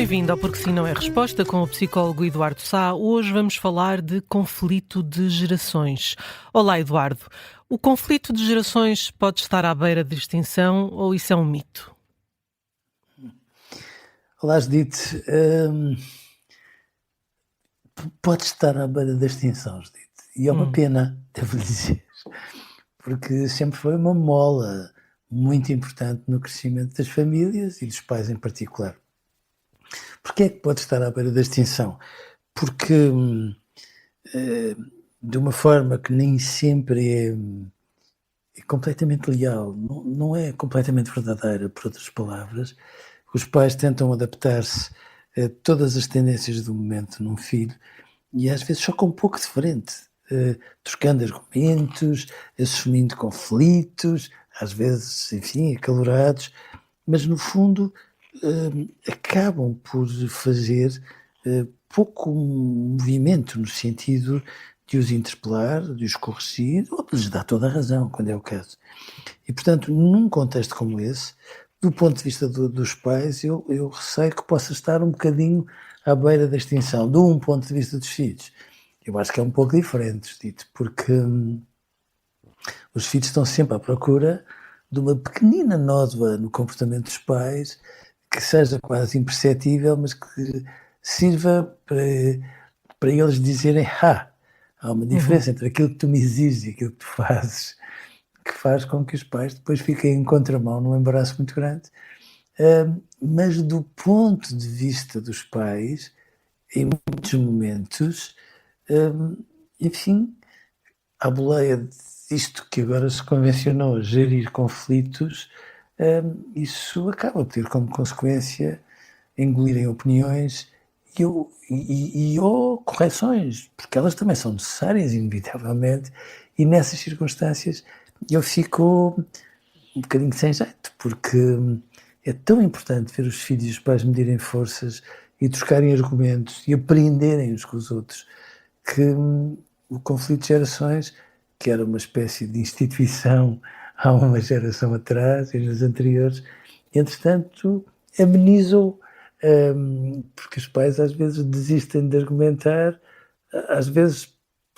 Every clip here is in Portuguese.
Bem-vindo ao Porque Sim Não É Resposta com o psicólogo Eduardo Sá. Hoje vamos falar de conflito de gerações. Olá, Eduardo. O conflito de gerações pode estar à beira de extinção ou isso é um mito? Olá, Judite. Pode estar à beira da extinção, Judite. E é uma pena, devo-lhe dizer, porque sempre foi uma mola muito importante no crescimento das famílias e dos pais em particular. Porquê é que pode estar à beira da extinção? Porque, de uma forma que nem sempre é completamente leal, não é completamente verdadeira, por outras palavras, os pais tentam adaptar-se a todas as tendências do momento num filho e às vezes chocam um pouco de frente, trocando argumentos, assumindo conflitos, às vezes, enfim, acalorados, mas no fundo acabam por fazer pouco movimento no sentido de os interpelar, de os corrigir, ou de lhes dar toda a razão, quando é o caso. E, portanto, num contexto como esse, do ponto de vista dos pais, eu receio que possa estar um bocadinho à beira da extinção. De um ponto de vista dos filhos, eu acho que é um pouco diferente, dito, porque os filhos estão sempre à procura de uma pequenina nódoa no comportamento dos pais, que seja quase imperceptível, mas que sirva para eles dizerem: há uma diferença entre aquilo que tu me exiges e aquilo que tu fazes, que faz com que os pais depois fiquem em contramão num embaraço muito grande. Mas do ponto de vista dos pais, em muitos momentos, enfim, à boleia disto que agora se convencionou gerir conflitos, isso acaba por ter como consequência engolirem opiniões ou correções, porque elas também são necessárias, inevitavelmente, e nessas circunstâncias eu fico um bocadinho sem jeito, porque é tão importante ver os filhos e os pais medirem forças e trocarem argumentos e aprenderem uns com os outros, que o conflito de gerações, que era uma espécie de instituição há uma geração atrás e nas anteriores, entretanto amenizou, porque os pais às vezes desistem de argumentar, às vezes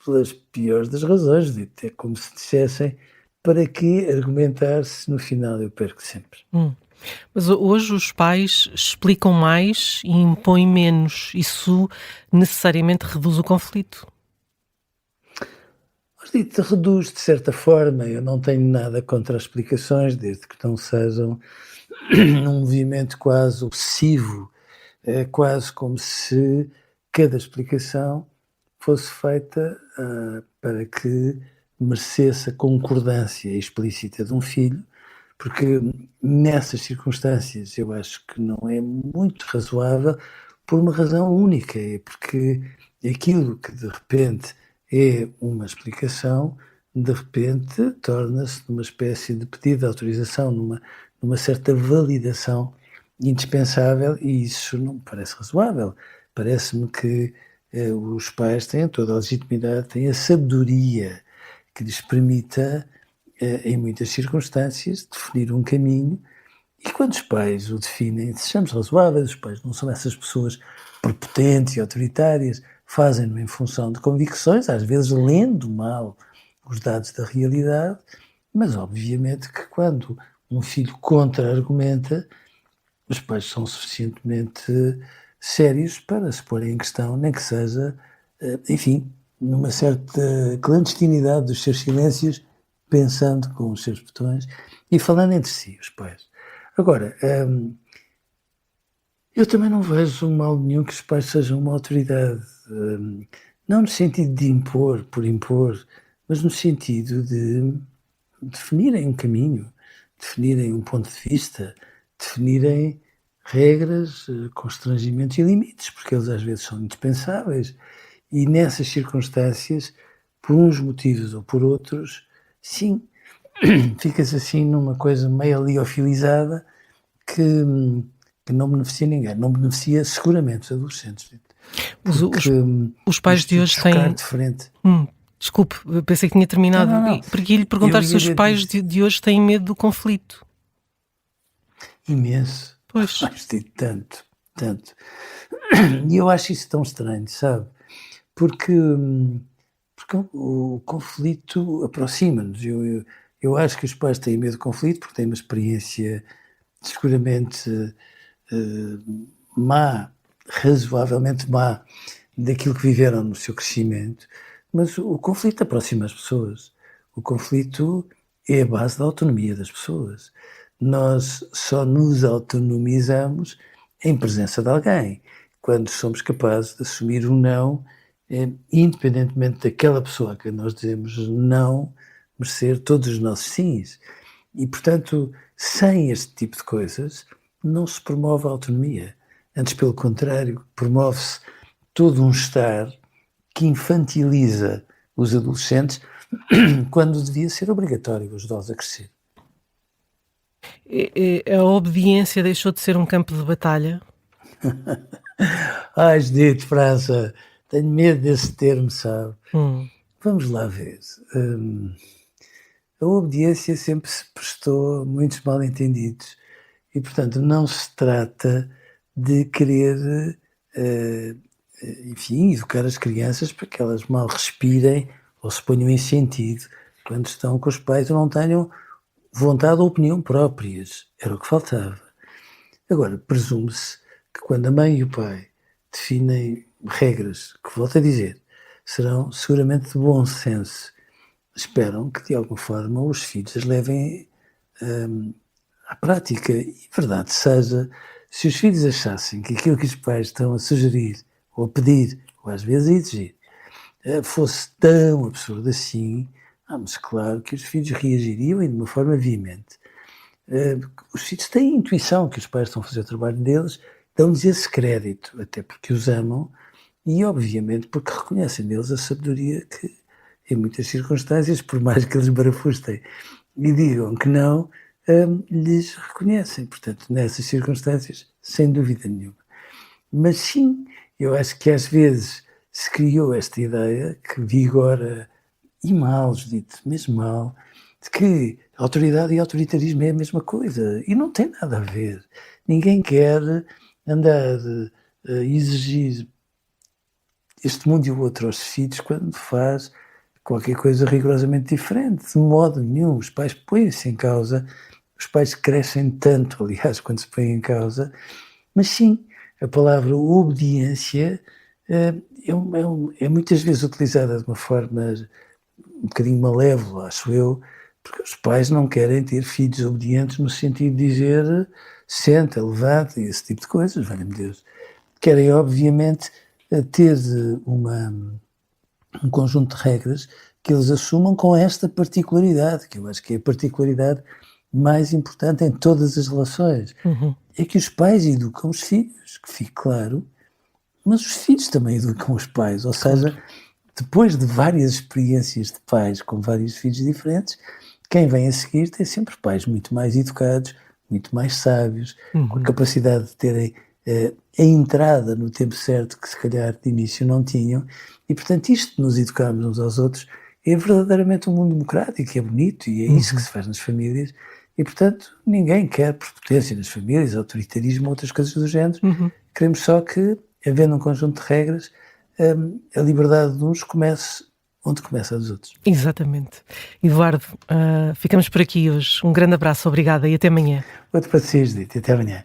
pelas piores das razões, é como se dissessem: para que argumentar se no final eu perco sempre? Mas hoje os pais explicam mais e impõem menos. Isso necessariamente reduz o conflito. Reduz de certa forma. Eu não tenho nada contra as explicações, desde que não sejam um movimento quase obsessivo, quase como se cada explicação fosse feita para que merecesse a concordância explícita de um filho, porque nessas circunstâncias eu acho que não é muito razoável, por uma razão única, é porque aquilo que de repente é uma explicação, de repente torna-se numa espécie de pedido de autorização, numa certa validação indispensável, e isso não me parece razoável. Parece-me que os pais têm toda a legitimidade, têm a sabedoria que lhes permita, em muitas circunstâncias, definir um caminho, e quando os pais o definem, sejamos razoáveis, os pais não são essas pessoas prepotentes e autoritárias, fazem-no em função de convicções, às vezes lendo mal os dados da realidade, mas obviamente que quando um filho contra-argumenta, os pais são suficientemente sérios para se porem em questão, nem que seja, enfim, numa certa clandestinidade dos seus silêncios, pensando com os seus botões e falando entre si, os pais. Agora, eu também não vejo mal nenhum que os pais sejam uma autoridade, não no sentido de impor por impor, mas no sentido de definirem um caminho, definirem um ponto de vista, definirem regras, constrangimentos e limites, porque eles às vezes são indispensáveis, e nessas circunstâncias, por uns motivos ou por outros, sim, ficas assim numa coisa meio liofilizada que não beneficia ninguém, não beneficia seguramente os adolescentes, porque Os pais de isto de hoje chocar têm... de frente... Desculpe, pensei que tinha terminado. Não. Porque ia lhe perguntar se os pais de hoje têm medo do conflito. Imenso. Pois. Mas digo tanto. Tanto. E eu acho isso tão estranho, sabe? Porque, porque o conflito aproxima-nos. Eu acho que os pais têm medo do conflito porque têm uma experiência seguramente eh, má, razoavelmente má, daquilo que viveram no seu crescimento, mas o conflito aproxima as pessoas. O conflito é a base da autonomia das pessoas. Nós só nos autonomizamos em presença de alguém, quando somos capazes de assumir um não, independentemente daquela pessoa a que nós dizemos não merecer todos os nossos sims. E, portanto, sem este tipo de coisas, não se promove a autonomia. Antes, pelo contrário, promove-se todo um estar que infantiliza os adolescentes quando devia ser obrigatório ajudá-los a crescer. A obediência deixou de ser um campo de batalha? Ai, Judite, França, tenho medo desse termo, sabe? Hum, Vamos lá ver. A obediência sempre se prestou a muitos mal-entendidos e, portanto, não se trata de querer, eh, enfim, educar as crianças para que elas mal respirem ou se ponham em sentido quando estão com os pais ou não tenham vontade ou opinião próprias. Era o que faltava. Agora, presume-se que quando a mãe e o pai definem regras, que volto a dizer, serão seguramente de bom senso, esperam que de alguma forma os filhos as levem à prática. E verdade seja, se os filhos achassem que aquilo que os pais estão a sugerir, ou a pedir, ou às vezes a exigir, fosse tão absurdo assim, mas claro que os filhos reagiriam e de uma forma veemente. Os filhos têm a intuição que os pais estão a fazer o trabalho deles, dão-lhes esse crédito, até porque os amam e, obviamente, porque reconhecem neles a sabedoria que, em muitas circunstâncias, por mais que eles barafustem e digam que não, lhes reconhecem. Portanto, nessas circunstâncias, sem dúvida nenhuma. Mas sim, eu acho que às vezes se criou esta ideia que vigora, e mal, Judite, mesmo mal, de que autoridade e autoritarismo é a mesma coisa. E não tem nada a ver. Ninguém quer andar a exigir este mundo e o outro aos filhos quando faz qualquer coisa rigorosamente diferente. De modo nenhum. Os pais põem-se em causa, os pais crescem tanto, aliás, quando se põem em causa, mas sim, a palavra obediência é muitas vezes utilizada de uma forma um bocadinho malévola, acho eu, porque os pais não querem ter filhos obedientes no sentido de dizer senta, levanta e esse tipo de coisas, valha-me Deus. Querem, obviamente, ter um conjunto de regras que eles assumam com esta particularidade, que eu acho que é a particularidade mais importante em todas as relações. uhum. É que os pais educam os filhos, que fique claro, mas os filhos também educam os pais, ou seja, depois de várias experiências de pais com vários filhos diferentes, quem vem a seguir tem sempre pais muito mais educados, muito mais sábios, com a capacidade de terem a entrada no tempo certo que se calhar de início não tinham, e portanto isto de nos educarmos uns aos outros é verdadeiramente um mundo democrático, é bonito e é isso que se faz nas famílias, e portanto ninguém quer prepotência nas famílias, autoritarismo, outras coisas do género, queremos só que, havendo um conjunto de regras, a liberdade de uns comece onde começa a dos outros. Exatamente. Eduardo, ficamos por aqui hoje. Um grande abraço, obrigada e até amanhã. Outro para si, Judite, até amanhã.